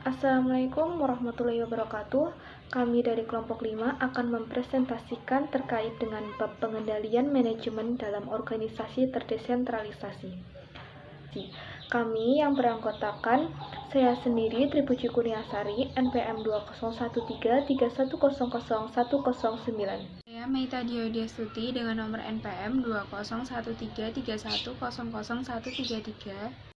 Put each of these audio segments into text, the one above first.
Assalamualaikum warahmatullahi wabarakatuh. Kami dari kelompok 5 akan mempresentasikan terkait dengan bab pengendalian manajemen dalam organisasi terdesentralisasi. Kami yang beranggotakan saya sendiri Tripuji Kurniasari, NPM 201331000109. Saya Meita Diodestuti dengan nomor NPM 201331000133.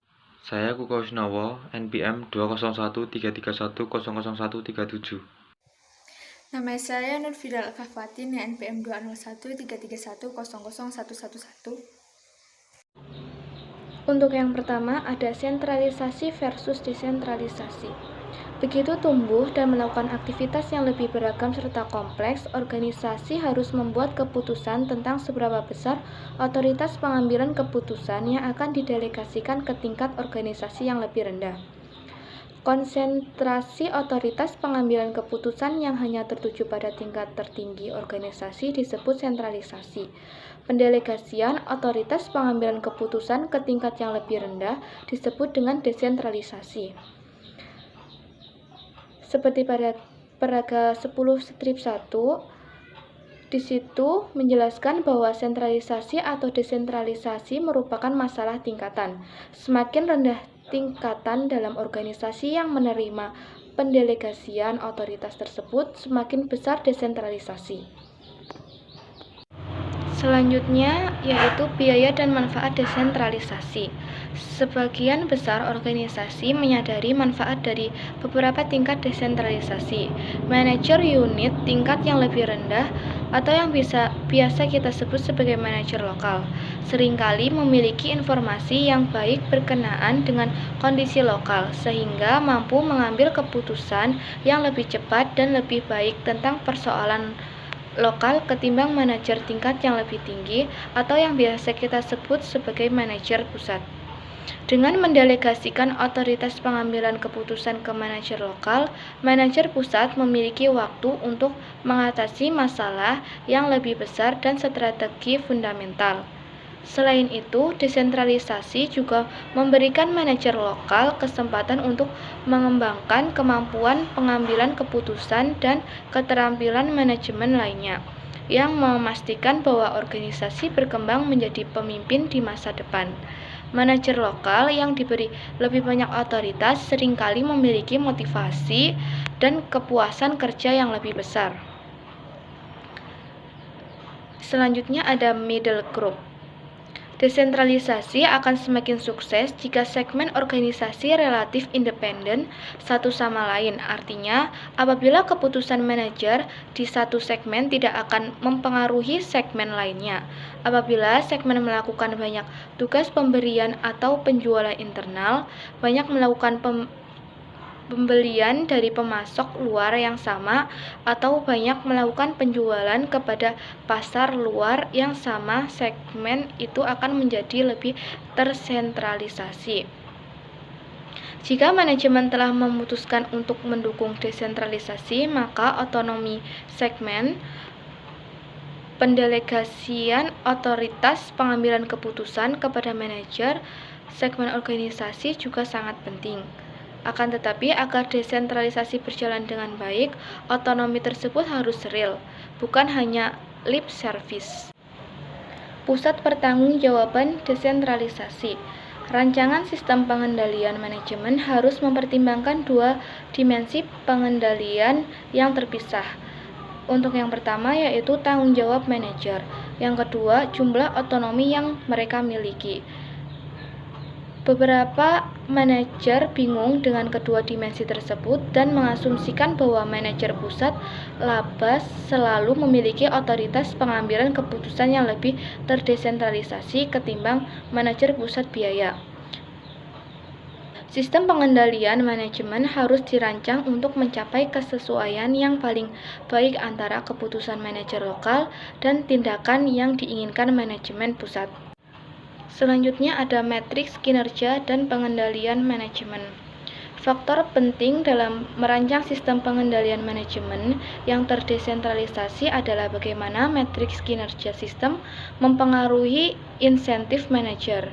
Saya Kuko Wisnowo, NPM 2013331000137. Nama saya Nur Fidal Fafatin, NPM 20133310011. Untuk yang pertama ada sentralisasi versus desentralisasi. Begitu tumbuh dan melakukan aktivitas yang lebih beragam serta kompleks, organisasi harus membuat keputusan tentang seberapa besar otoritas pengambilan keputusan yang akan didelegasikan ke tingkat organisasi yang lebih rendah. Konsentrasi otoritas pengambilan keputusan yang hanya tertuju pada tingkat tertinggi organisasi disebut sentralisasi. Pendelegasian otoritas pengambilan keputusan ke tingkat yang lebih rendah disebut dengan desentralisasi. Seperti pada paragraf 10 strip 1, di situ menjelaskan bahwa sentralisasi atau desentralisasi merupakan masalah tingkatan. Semakin rendah tingkatan dalam organisasi yang menerima pendelegasian otoritas tersebut, semakin besar desentralisasi. Selanjutnya yaitu biaya dan manfaat desentralisasi. Sebagian besar organisasi menyadari manfaat dari beberapa tingkat desentralisasi. Manajer unit tingkat yang lebih rendah atau yang biasa kita sebut sebagai manajer lokal seringkali memiliki informasi yang baik berkenaan dengan kondisi lokal sehingga mampu mengambil keputusan yang lebih cepat dan lebih baik tentang persoalan lokal ketimbang manajer tingkat yang lebih tinggi atau yang biasa kita sebut sebagai manajer pusat. Dengan mendelegasikan otoritas pengambilan keputusan ke manajer lokal, manajer pusat memiliki waktu untuk mengatasi masalah yang lebih besar dan strategi fundamental. Selain itu, desentralisasi juga memberikan manajer lokal kesempatan untuk mengembangkan kemampuan pengambilan keputusan dan keterampilan manajemen lainnya, yang memastikan bahwa organisasi berkembang menjadi pemimpin di masa depan. Manajer lokal yang diberi lebih banyak otoritas seringkali memiliki motivasi dan kepuasan kerja yang lebih besar. Selanjutnya ada middle group. Desentralisasi akan semakin sukses jika segmen organisasi relatif independen satu sama lain. Artinya, apabila keputusan manajer di satu segmen tidak akan mempengaruhi segmen lainnya. Apabila segmen melakukan banyak tugas pemberian atau penjualan internal, banyak melakukan pembelian dari pemasok luar yang sama atau banyak melakukan penjualan kepada pasar luar yang sama, segmen itu akan menjadi lebih tersentralisasi. Jika manajemen telah memutuskan untuk mendukung desentralisasi, maka otonomi segmen, pendelegasian otoritas pengambilan keputusan kepada manajer segmen organisasi juga sangat penting. Akan tetapi, agar desentralisasi berjalan dengan baik, otonomi tersebut harus real, bukan hanya lip service. Pusat pertanggungjawaban desentralisasi. Rancangan sistem pengendalian manajemen harus mempertimbangkan dua dimensi pengendalian yang terpisah. Untuk yang pertama yaitu tanggung jawab manajer, yang kedua jumlah otonomi yang mereka miliki. Beberapa manajer bingung dengan kedua dimensi tersebut dan mengasumsikan bahwa manajer pusat labas selalu memiliki otoritas pengambilan keputusan yang lebih terdesentralisasi ketimbang manajer pusat biaya. Sistem pengendalian manajemen harus dirancang untuk mencapai kesesuaian yang paling baik antara keputusan manajer lokal dan tindakan yang diinginkan manajemen pusat. Selanjutnya ada matriks kinerja dan pengendalian manajemen. Faktor penting dalam merancang sistem pengendalian manajemen yang terdesentralisasi adalah bagaimana matriks kinerja sistem mempengaruhi insentif manajer.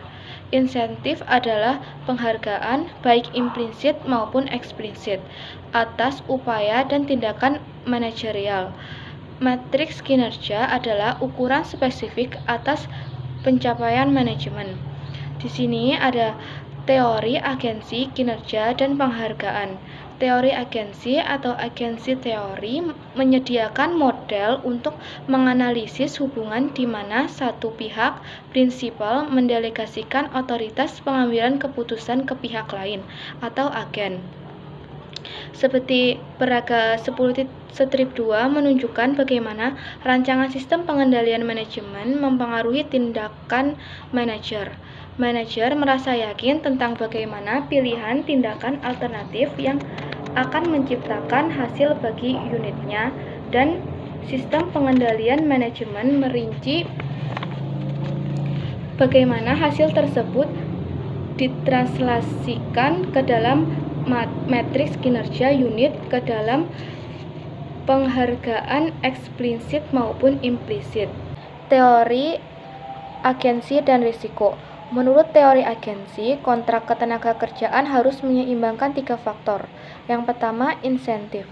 Insentif adalah penghargaan baik implisit maupun eksplisit atas upaya dan tindakan manajerial. Matriks kinerja adalah ukuran spesifik atas pencapaian manajemen. Di sini ada teori agensi, kinerja, dan penghargaan. Teori agensi atau agensi teori menyediakan model untuk menganalisis hubungan di mana satu pihak prinsipal mendelegasikan otoritas pengambilan keputusan ke pihak lain atau agen. Seperti Peraga 10.2 menunjukkan bagaimana rancangan sistem pengendalian manajemen mempengaruhi tindakan manajer. Manajer merasa yakin tentang bagaimana pilihan tindakan alternatif yang akan menciptakan hasil bagi unitnya, dan sistem pengendalian manajemen merinci bagaimana hasil tersebut ditranslasikan ke dalam matriks kinerja unit ke dalam penghargaan eksplisit maupun implisit. Teori agensi dan risiko. Menurut teori agensi, kontrak ketenagakerjaan harus menyeimbangkan 3 faktor. Yang pertama, insentif.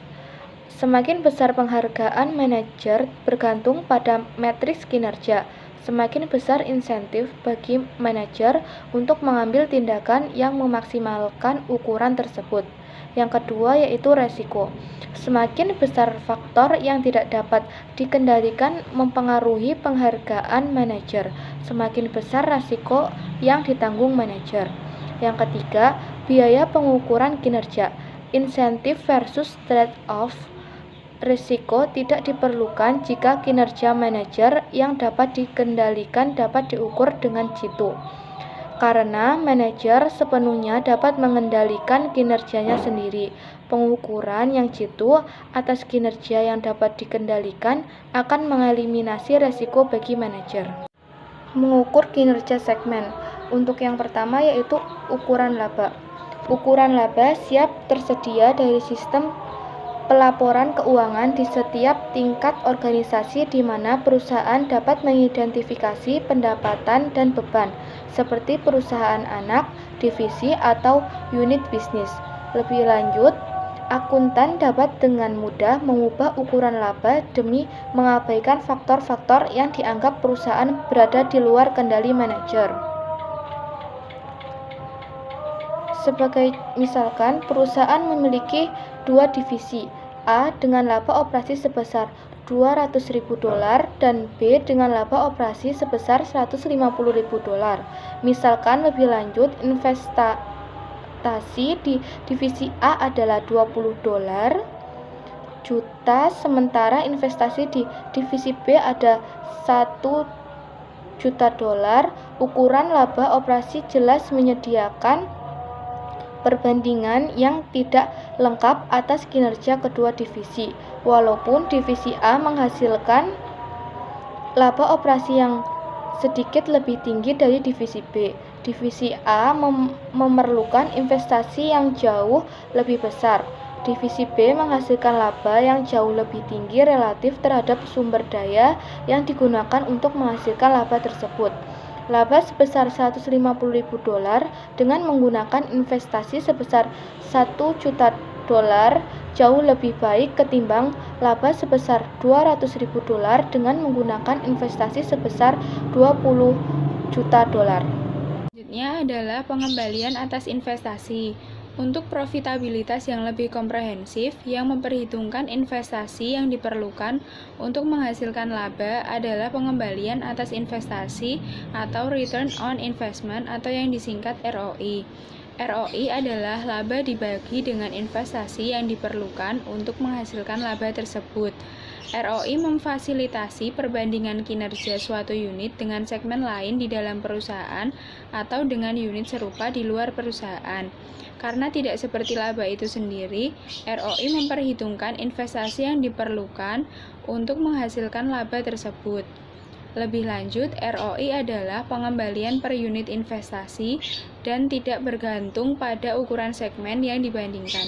Semakin besar penghargaan manajer bergantung pada matriks kinerja, semakin besar insentif bagi manajer untuk mengambil tindakan yang memaksimalkan ukuran tersebut. Yang kedua yaitu resiko. Semakin besar faktor yang tidak dapat dikendalikan mempengaruhi penghargaan manajer, semakin besar resiko yang ditanggung manajer. Yang ketiga, biaya pengukuran kinerja. Insentif versus trade-off. Risiko tidak diperlukan jika kinerja manajer yang dapat dikendalikan dapat diukur dengan jitu. Karena manajer sepenuhnya dapat mengendalikan kinerjanya sendiri, pengukuran yang jitu atas kinerja yang dapat dikendalikan akan mengeliminasi resiko bagi manajer. Mengukur kinerja segmen. Untuk yang pertama yaitu ukuran laba. Ukuran laba siap tersedia dari sistem pelaporan keuangan di setiap tingkat organisasi di mana perusahaan dapat mengidentifikasi pendapatan dan beban, seperti perusahaan anak, divisi, atau unit bisnis. Lebih lanjut, akuntan dapat dengan mudah mengubah ukuran laba demi mengabaikan faktor-faktor yang dianggap perusahaan berada di luar kendali manajer. Sebagai misalkan, perusahaan memiliki 2 divisi, A dengan laba operasi sebesar $200.000 dan B dengan laba operasi sebesar $150.000. Misalkan lebih lanjut, investasi di divisi A adalah $20 juta, sementara investasi di divisi B ada $1 juta. Ukuran laba operasi jelas menyediakan perbandingan yang tidak lengkap atas kinerja kedua divisi. Walaupun divisi A menghasilkan laba operasi yang sedikit lebih tinggi dari divisi B, divisi A memerlukan investasi yang jauh lebih besar. Divisi B menghasilkan laba yang jauh lebih tinggi relatif terhadap sumber daya yang digunakan untuk menghasilkan laba tersebut. Laba sebesar $150.000 dengan menggunakan investasi sebesar $1 juta jauh lebih baik ketimbang laba sebesar $200.000 dengan menggunakan investasi sebesar $20 juta. Selanjutnya adalah pengembalian atas investasi. Untuk profitabilitas yang lebih komprehensif yang memperhitungkan investasi yang diperlukan untuk menghasilkan laba adalah pengembalian atas investasi atau return on investment atau yang disingkat ROI. ROI adalah laba dibagi dengan investasi yang diperlukan untuk menghasilkan laba tersebut. ROI memfasilitasi perbandingan kinerja suatu unit dengan segmen lain di dalam perusahaan atau dengan unit serupa di luar perusahaan. Karena tidak seperti laba itu sendiri, ROI memperhitungkan investasi yang diperlukan untuk menghasilkan laba tersebut. Lebih lanjut, ROI adalah pengembalian per unit investasi dan tidak bergantung pada ukuran segmen yang dibandingkan.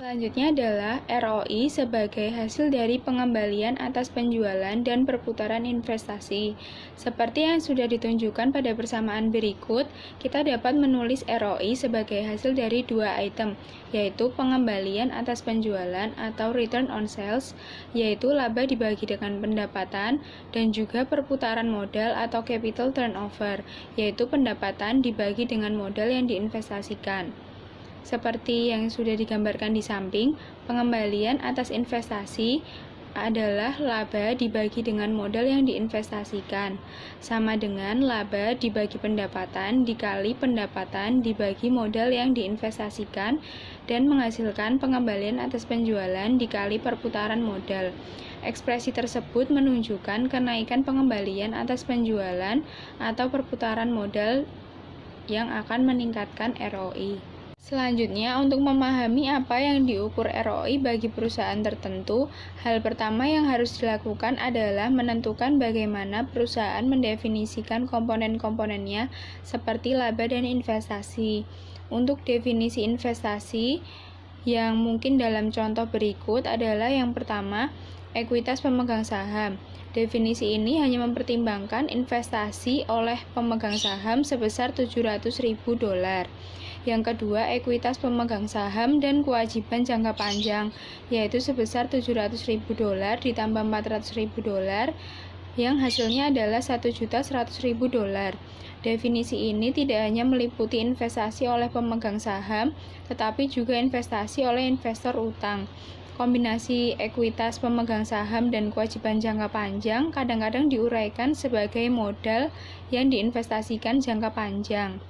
Selanjutnya adalah ROI sebagai hasil dari pengembalian atas penjualan dan perputaran investasi. Seperti yang sudah ditunjukkan pada persamaan berikut, kita dapat menulis ROI sebagai hasil dari dua item, yaitu pengembalian atas penjualan atau return on sales, yaitu laba dibagi dengan pendapatan, dan juga perputaran modal atau capital turnover, yaitu pendapatan dibagi dengan modal yang diinvestasikan. Seperti yang sudah digambarkan di samping, pengembalian atas investasi adalah laba dibagi dengan modal yang diinvestasikan, sama dengan laba dibagi pendapatan dikali pendapatan dibagi modal yang diinvestasikan, dan menghasilkan pengembalian atas penjualan dikali perputaran modal. Ekspresi tersebut menunjukkan kenaikan pengembalian atas penjualan atau perputaran modal yang akan meningkatkan ROI. Selanjutnya, untuk memahami apa yang diukur ROI bagi perusahaan tertentu, hal pertama yang harus dilakukan adalah menentukan bagaimana perusahaan mendefinisikan komponen-komponennya seperti laba dan investasi. Untuk definisi investasi yang mungkin dalam contoh berikut adalah yang pertama, ekuitas pemegang saham. Definisi ini hanya mempertimbangkan investasi oleh pemegang saham sebesar $700.000. Yang kedua, ekuitas pemegang saham dan kewajiban jangka panjang, yaitu sebesar $700.000 ditambah $400.000, yang hasilnya adalah $1.100.000. Definisi ini tidak hanya meliputi investasi oleh pemegang saham, tetapi juga investasi oleh investor utang. Kombinasi ekuitas pemegang saham dan kewajiban jangka panjang kadang-kadang diuraikan sebagai modal yang diinvestasikan jangka panjang.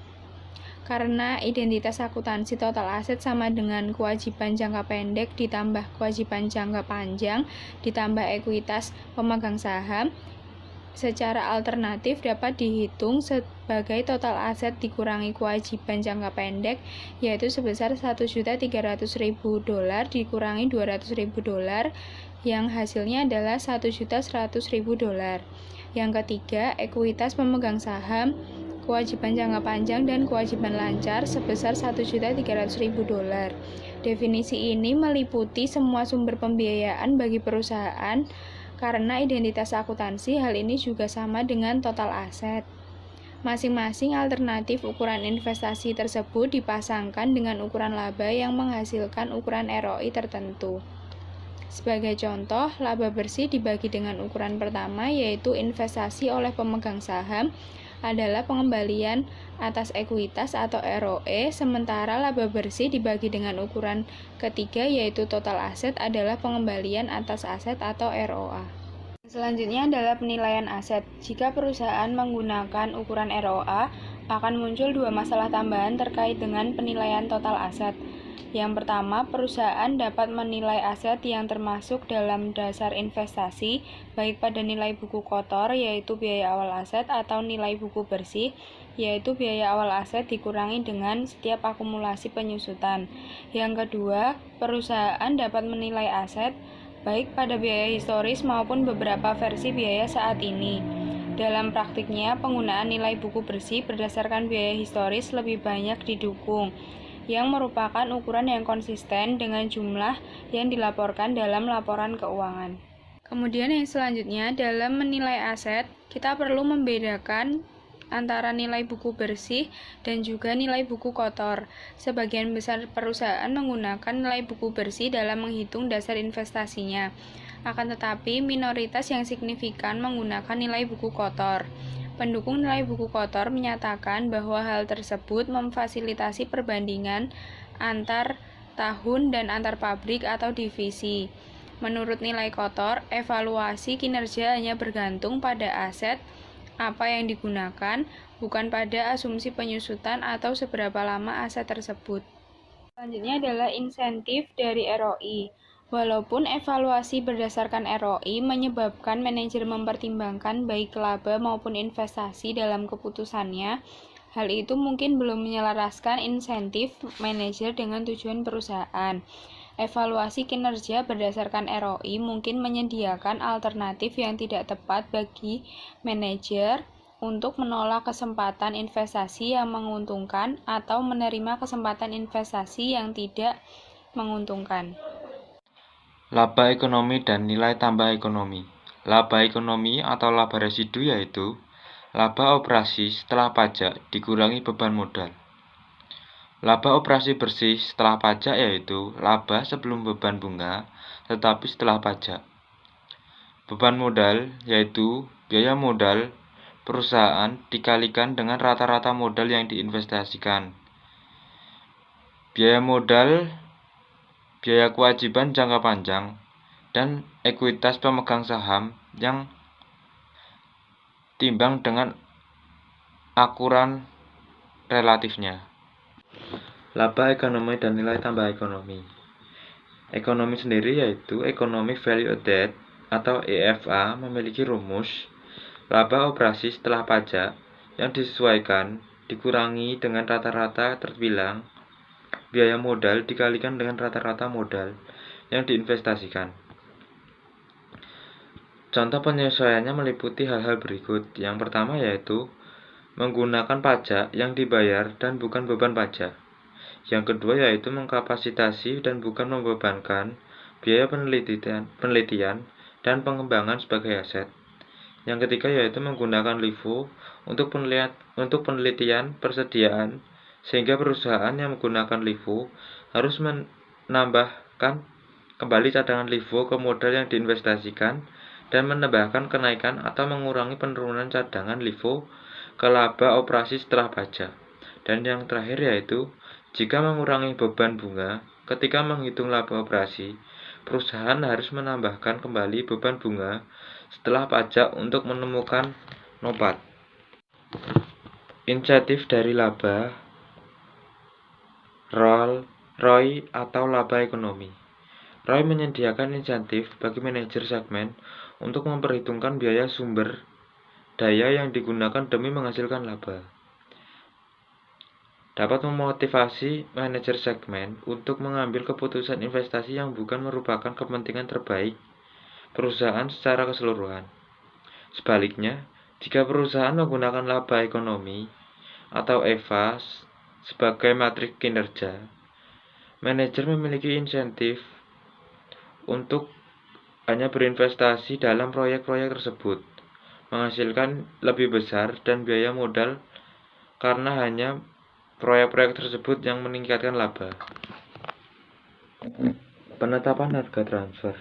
Karena identitas akuntansi total aset sama dengan kewajiban jangka pendek ditambah kewajiban jangka panjang ditambah ekuitas pemegang saham, secara alternatif dapat dihitung sebagai total aset dikurangi kewajiban jangka pendek, yaitu sebesar $1.300.000 dikurangi $200.000, yang hasilnya adalah $1.100.000. Yang ketiga, ekuitas pemegang saham, kewajiban jangka panjang dan kewajiban lancar sebesar $1.300.000. Definisi ini meliputi semua sumber pembiayaan bagi perusahaan. Karena identitas akuntansi, hal ini juga sama dengan total aset. Masing-masing alternatif ukuran investasi tersebut dipasangkan dengan ukuran laba yang menghasilkan ukuran ROI tertentu. Sebagai contoh, laba bersih dibagi dengan ukuran pertama, yaitu investasi oleh pemegang saham, adalah pengembalian atas ekuitas atau ROE, sementara laba bersih dibagi dengan ukuran ketiga, yaitu total aset, adalah pengembalian atas aset atau ROA. Selanjutnya adalah penilaian aset. Jika perusahaan menggunakan ukuran ROA, akan muncul dua masalah tambahan terkait dengan penilaian total aset. Yang pertama, perusahaan dapat menilai aset yang termasuk dalam dasar investasi, baik pada nilai buku kotor, yaitu biaya awal aset, atau nilai buku bersih, yaitu biaya awal aset dikurangi dengan setiap akumulasi penyusutan. Yang kedua, perusahaan dapat menilai aset, baik pada biaya historis maupun beberapa versi biaya saat ini. Dalam praktiknya, penggunaan nilai buku bersih berdasarkan biaya historis lebih banyak didukung, yang merupakan ukuran yang konsisten dengan jumlah yang dilaporkan dalam laporan keuangan. Kemudian yang selanjutnya, dalam menilai aset, kita perlu membedakan antara nilai buku bersih dan juga nilai buku kotor. Sebagian besar perusahaan menggunakan nilai buku bersih dalam menghitung dasar investasinya. Akan tetapi, minoritas yang signifikan menggunakan nilai buku kotor. Pendukung nilai buku kotor menyatakan bahwa hal tersebut memfasilitasi perbandingan antar tahun dan antar pabrik atau divisi. Menurut nilai kotor, evaluasi kinerja hanya bergantung pada aset apa yang digunakan, bukan pada asumsi penyusutan atau seberapa lama aset tersebut. Selanjutnya adalah insentif dari ROI. Walaupun evaluasi berdasarkan ROI menyebabkan manajer mempertimbangkan baik laba maupun investasi dalam keputusannya, hal itu mungkin belum menyelaraskan insentif manajer dengan tujuan perusahaan. Evaluasi kinerja berdasarkan ROI mungkin menyediakan alternatif yang tidak tepat bagi manajer untuk menolak kesempatan investasi yang menguntungkan atau menerima kesempatan investasi yang tidak menguntungkan. Laba ekonomi dan nilai tambah ekonomi. Laba ekonomi atau laba residu yaitu laba operasi setelah pajak dikurangi beban modal. Laba operasi bersih setelah pajak yaitu laba sebelum beban bunga tetapi setelah pajak. Beban modal yaitu biaya modal perusahaan dikalikan dengan rata-rata modal yang diinvestasikan. Biaya modal, biaya kewajiban jangka panjang, dan ekuitas pemegang saham yang timbang dengan akuran relatifnya. Laba ekonomi dan nilai tambah ekonomi. Ekonomi sendiri yaitu Economic Value Added atau EVA memiliki rumus laba operasi setelah pajak yang disesuaikan dikurangi dengan rata-rata terbilang biaya modal dikalikan dengan rata-rata modal yang diinvestasikan. Contoh penyesuaiannya meliputi hal-hal berikut. Yang pertama yaitu menggunakan pajak yang dibayar dan bukan beban pajak. Yang kedua yaitu mengkapasitasi dan bukan membebankan biaya penelitian dan pengembangan sebagai aset. Yang ketiga yaitu menggunakan LIFO untuk penelitian persediaan, sehingga perusahaan yang menggunakan LIFO harus menambahkan kembali cadangan LIFO ke modal yang diinvestasikan dan menambahkan kenaikan atau mengurangi penurunan cadangan LIFO ke laba operasi setelah pajak. Dan yang terakhir yaitu jika mengurangi beban bunga ketika menghitung laba operasi, perusahaan harus menambahkan kembali beban bunga setelah pajak untuk menemukan nopat. Insentif dari laba, ROI atau laba ekonomi. ROI menyediakan insentif bagi manajer segmen untuk memperhitungkan biaya sumber daya yang digunakan demi menghasilkan laba. Dapat memotivasi manajer segmen untuk mengambil keputusan investasi yang bukan merupakan kepentingan terbaik perusahaan secara keseluruhan. Sebaliknya, jika perusahaan menggunakan laba ekonomi atau EVA sebagai matrik kinerja, manajer memiliki insentif untuk hanya berinvestasi dalam proyek-proyek tersebut, menghasilkan lebih besar dan biaya modal karena hanya proyek-proyek tersebut yang meningkatkan laba. Penetapan harga transfer.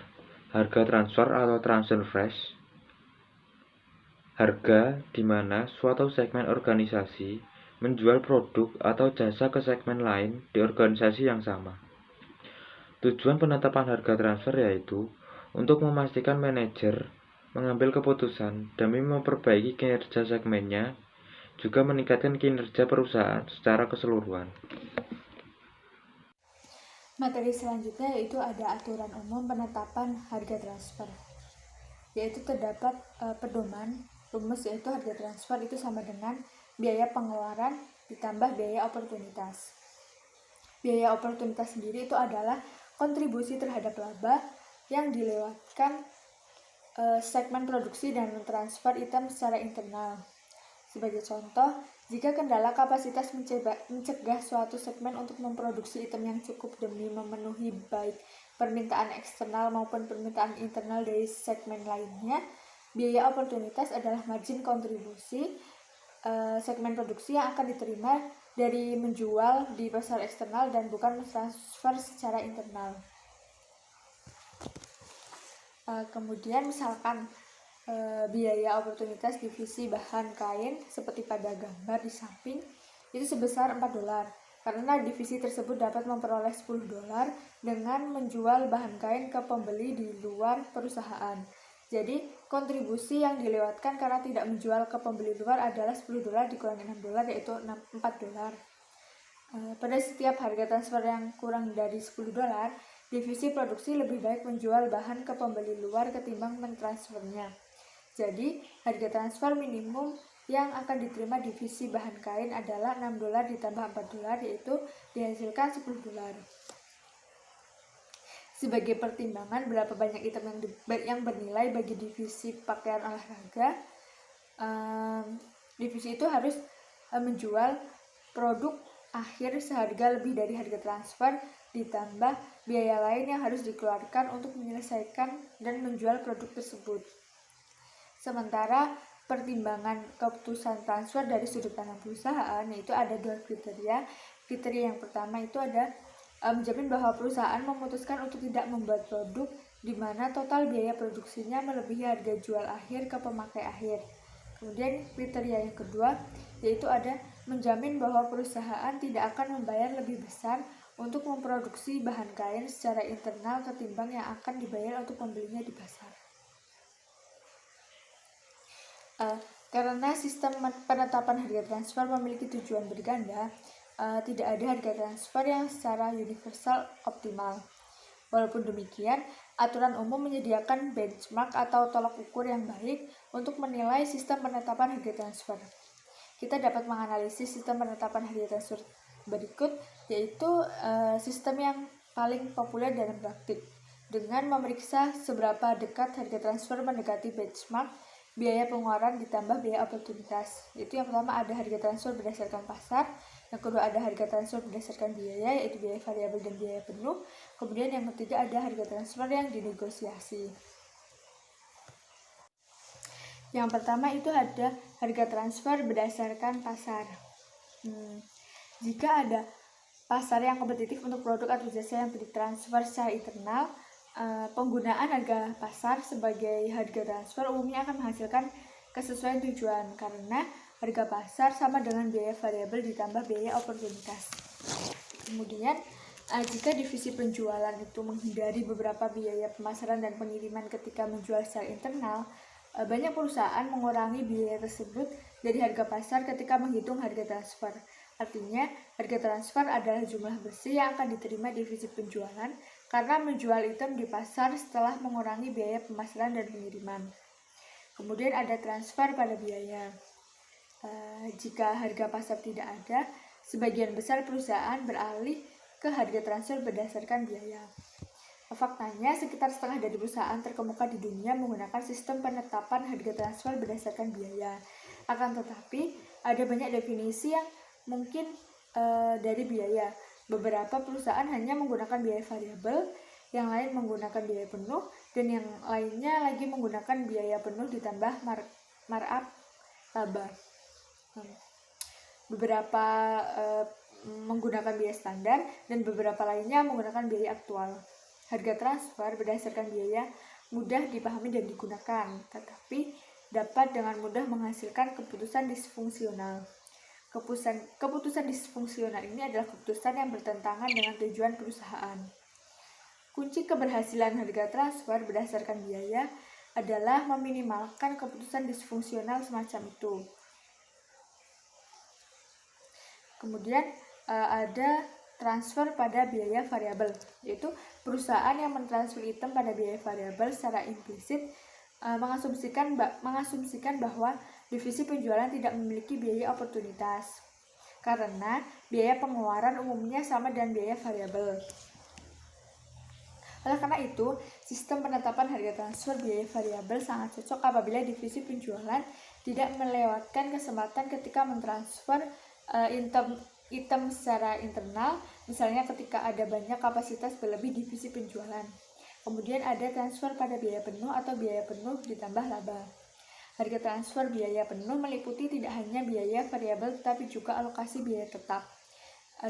Harga transfer atau transfer price. Harga di mana suatu segmen organisasi menjual produk atau jasa ke segmen lain di organisasi yang sama. Tujuan penetapan harga transfer yaitu untuk memastikan manajer mengambil keputusan demi memperbaiki kinerja segmennya, juga meningkatkan kinerja perusahaan secara keseluruhan. Materi selanjutnya yaitu ada aturan umum penetapan harga transfer. Yaitu terdapat pedoman rumus, yaitu harga transfer itu sama dengan biaya pengeluaran ditambah biaya oportunitas. Biaya oportunitas sendiri itu adalah kontribusi terhadap laba yang dilewatkan segmen produksi dan mentransfer item secara internal. Sebagai contoh, jika kendala kapasitas mencegah suatu segmen untuk memproduksi item yang cukup demi memenuhi baik permintaan eksternal maupun permintaan internal dari segmen lainnya, biaya oportunitas adalah margin kontribusi segmen produksi yang akan diterima dari menjual di pasar eksternal dan bukan mentransfer secara internal. Kemudian misalkan biaya oportunitas divisi bahan kain seperti pada gambar di samping itu sebesar $4, karena divisi tersebut dapat memperoleh $10 dengan menjual bahan kain ke pembeli di luar perusahaan. Jadi kontribusi yang dilewatkan karena tidak menjual ke pembeli luar adalah $10 dikurangi $6 yaitu $4. Pada setiap harga transfer yang kurang dari $10, divisi produksi lebih baik menjual bahan ke pembeli luar ketimbang mentransfernya. Jadi, harga transfer minimum yang akan diterima divisi bahan kain adalah $6 ditambah $4, yaitu dihasilkan $10. Sebagai pertimbangan berapa banyak item yang bernilai bagi divisi pakaian olahraga, divisi itu harus menjual produk akhir seharga lebih dari harga transfer ditambah biaya lain yang harus dikeluarkan untuk menyelesaikan dan menjual produk tersebut. Sementara pertimbangan keputusan transfer dari sudut pandang perusahaan yaitu ada 2 kriteria. Kriteria yang pertama itu ada menjamin bahwa perusahaan memutuskan untuk tidak membuat produk di mana total biaya produksinya melebihi harga jual akhir ke pemakai akhir. Kemudian kriteria yang kedua yaitu ada menjamin bahwa perusahaan tidak akan membayar lebih besar untuk memproduksi bahan kain secara internal ketimbang yang akan dibayar untuk pembelinya di pasar. Karena sistem penetapan harga transfer memiliki tujuan berganda, tidak ada harga transfer yang secara universal optimal. Walaupun demikian, aturan umum menyediakan benchmark atau tolak ukur yang baik untuk menilai sistem penetapan harga transfer. Kita dapat menganalisis sistem penetapan harga transfer berikut, yaitu sistem yang paling populer dalam praktik, dengan memeriksa seberapa dekat harga transfer mendekati benchmark, biaya pengeluaran ditambah biaya oportunitas. Itu yang pertama ada harga transfer berdasarkan pasar, yang kedua ada harga transfer berdasarkan biaya, yaitu biaya variabel dan biaya penuh. Kemudian yang ketiga ada harga transfer yang dinegosiasi. Yang pertama itu ada harga transfer berdasarkan pasar. Jika ada pasar yang kompetitif untuk produk atau jasa yang ditransfer secara internal, penggunaan harga pasar sebagai harga transfer umumnya akan menghasilkan kesesuaian tujuan karena harga pasar sama dengan biaya variabel ditambah biaya oportunitas. Kemudian jika divisi penjualan itu menghindari beberapa biaya pemasaran dan pengiriman ketika menjual secara internal, banyak perusahaan mengurangi biaya tersebut dari harga pasar ketika menghitung harga transfer. Artinya, harga transfer adalah jumlah bersih yang akan diterima divisi penjualan karena menjual item di pasar setelah mengurangi biaya pemasaran dan pengiriman. Kemudian ada transfer pada biaya. Jika harga pasar tidak ada, sebagian besar perusahaan beralih ke harga transfer berdasarkan biaya. Faktanya, sekitar setengah dari perusahaan terkemuka di dunia menggunakan sistem penetapan harga transfer berdasarkan biaya. Akan tetapi, ada banyak definisi yang mungkin dari biaya. Beberapa perusahaan hanya menggunakan biaya variabel, yang lain menggunakan biaya penuh, dan yang lainnya lagi menggunakan biaya penuh ditambah markup laba. Beberapa menggunakan biaya standar dan beberapa lainnya menggunakan biaya aktual. Harga transfer berdasarkan biaya mudah dipahami dan digunakan, tetapi dapat dengan mudah menghasilkan keputusan disfungsional. Keputusan disfungsional ini adalah keputusan yang bertentangan dengan tujuan perusahaan. Kunci keberhasilan harga transfer berdasarkan biaya adalah meminimalkan keputusan disfungsional semacam itu. Kemudian ada transfer pada biaya variabel, yaitu perusahaan yang mentransfer item pada biaya variabel secara implisit mengasumsikan bahwa divisi penjualan tidak memiliki biaya oportunitas karena biaya pengeluaran umumnya sama dengan biaya variabel. Oleh karena itu, sistem penetapan harga transfer biaya variabel sangat cocok apabila divisi penjualan tidak melewatkan kesempatan ketika mentransfer item secara internal, misalnya ketika ada banyak kapasitas berlebih divisi penjualan. Kemudian ada transfer pada biaya penuh atau biaya penuh ditambah laba. Harga transfer biaya penuh meliputi tidak hanya biaya variabel tetapi juga alokasi biaya tetap.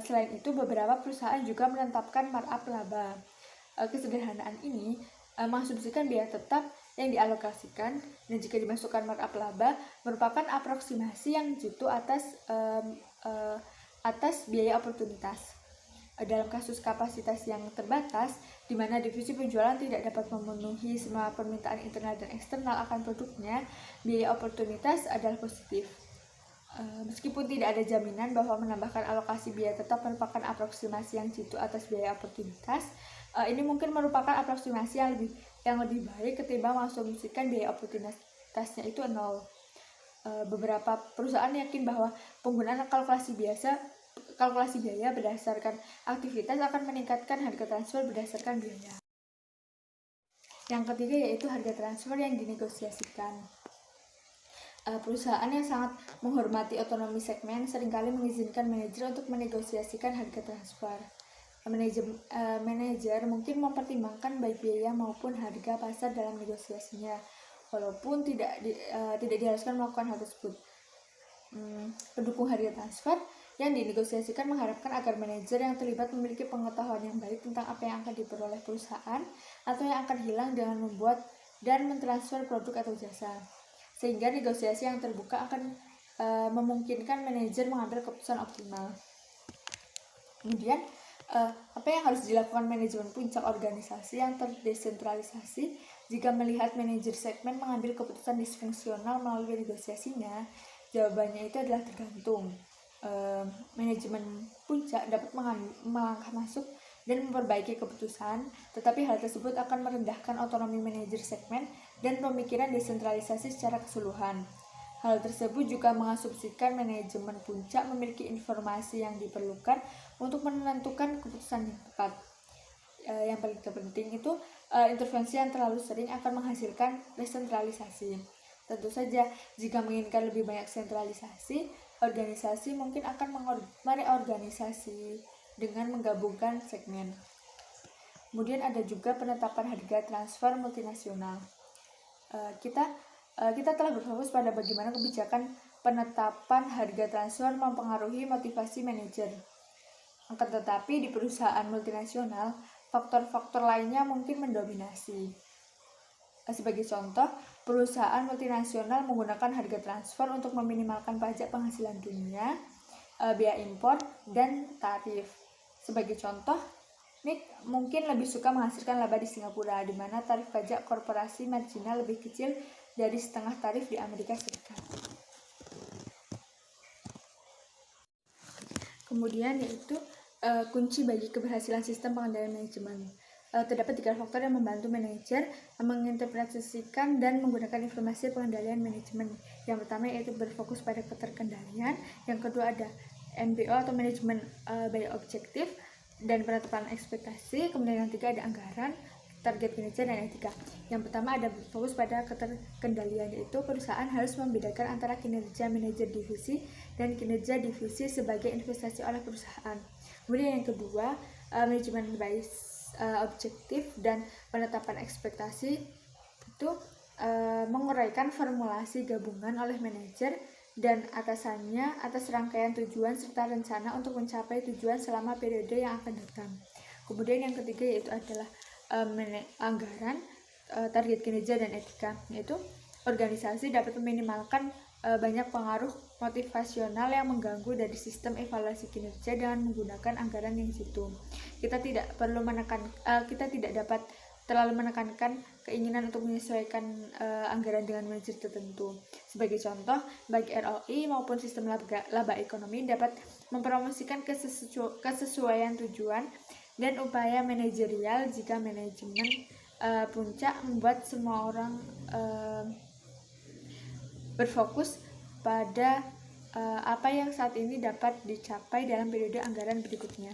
Selain itu, beberapa perusahaan juga menetapkan markup laba. Kesederhanaan ini mengasumsikan biaya tetap yang dialokasikan, dan jika dimasukkan markup laba merupakan aproksimasi yang jitu atas biaya oportunitas. Dalam kasus kapasitas yang terbatas, di mana divisi penjualan tidak dapat memenuhi semua permintaan internal dan eksternal akan produknya, biaya oportunitas adalah positif. Meskipun tidak ada jaminan bahwa menambahkan alokasi biaya tetap merupakan aproksimasi yang jitu atas biaya oportunitas, ini mungkin merupakan aproksimasi yang lebih baik ketimbang mengasumsikan biaya oportunitasnya itu nol. Beberapa perusahaan yakin bahwa penggunaan kalkulasi biaya berdasarkan aktivitas akan meningkatkan harga transfer berdasarkan biaya. Yang ketiga yaitu harga transfer yang dinegosiasikan. Perusahaan yang sangat menghormati otonomi segmen seringkali mengizinkan manajer untuk menegosiasikan harga transfer. Manajer mungkin mempertimbangkan baik biaya maupun harga pasar dalam negosiasinya, walaupun tidak diharuskan melakukan hal tersebut. Pendukung harga transfer yang dinegosiasikan mengharapkan agar manajer yang terlibat memiliki pengetahuan yang baik tentang apa yang akan diperoleh perusahaan atau yang akan hilang dengan membuat dan mentransfer produk atau jasa, sehingga negosiasi yang terbuka akan memungkinkan manajer mengambil keputusan optimal. Kemudian, apa yang harus dilakukan manajemen puncak organisasi yang terdesentralisasi jika melihat manajer segmen mengambil keputusan disfungsional melalui negosiasinya? Jawabannya itu adalah tergantung. Manajemen puncak dapat melangkah masuk dan memperbaiki keputusan, tetapi hal tersebut akan merendahkan otonomi manajer segmen dan pemikiran desentralisasi secara keseluruhan. Hal tersebut juga mengasumsikan manajemen puncak memiliki informasi yang diperlukan untuk menentukan keputusan yang tepat. Yang paling terpenting itu intervensi yang terlalu sering akan menghasilkan desentralisasi. Tentu saja, jika menginginkan lebih banyak sentralisasi, organisasi mungkin akan mereorganisasi dengan menggabungkan segmen. Kemudian ada juga penetapan harga transfer multinasional. Kita telah berfokus pada bagaimana kebijakan penetapan harga transfer mempengaruhi motivasi manajer. Akan tetapi di perusahaan multinasional, faktor-faktor lainnya mungkin mendominasi. Sebagai contoh, perusahaan multinasional menggunakan harga transfer untuk meminimalkan pajak penghasilan dunia, biaya impor, dan tarif. Sebagai contoh, MIC mungkin lebih suka menghasilkan laba di Singapura, di mana tarif pajak korporasi marginal lebih kecil dari setengah tarif di Amerika Serikat. Kemudian yaitu kunci bagi keberhasilan sistem pengendalian manajemen. Terdapat 3 faktor yang membantu manajer menginterpretasikan dan menggunakan informasi pengendalian manajemen. Yang pertama yaitu berfokus pada keterkendalian, yang kedua ada MBO atau manajemen by objektif dan penetapan ekspektasi, kemudian yang ketiga ada anggaran, target kinerja, dan etika. Yang pertama ada fokus pada keterkendalian, yaitu perusahaan harus membedakan antara kinerja manajer divisi dan kinerja divisi sebagai investasi oleh perusahaan. Kemudian yang kedua, manajemen by objektif dan penetapan ekspektasi itu menguraikan formulasi gabungan oleh manajer dan atasannya atas rangkaian tujuan serta rencana untuk mencapai tujuan selama periode yang akan datang. Kemudian yang ketiga yaitu adalah anggaran, target kinerja, dan etika, yaitu organisasi dapat meminimalkan banyak pengaruh motivasional yang mengganggu dari sistem evaluasi kinerja dengan menggunakan anggaran yang jitu. Kita tidak dapat terlalu menekankan keinginan untuk menyesuaikan anggaran dengan manajer tertentu. Sebagai contoh, baik ROI maupun sistem laba ekonomi dapat mempromosikan kesesuaian tujuan dan upaya manajerial jika manajemen puncak membuat semua orang berfokus pada apa yang saat ini dapat dicapai dalam periode anggaran berikutnya.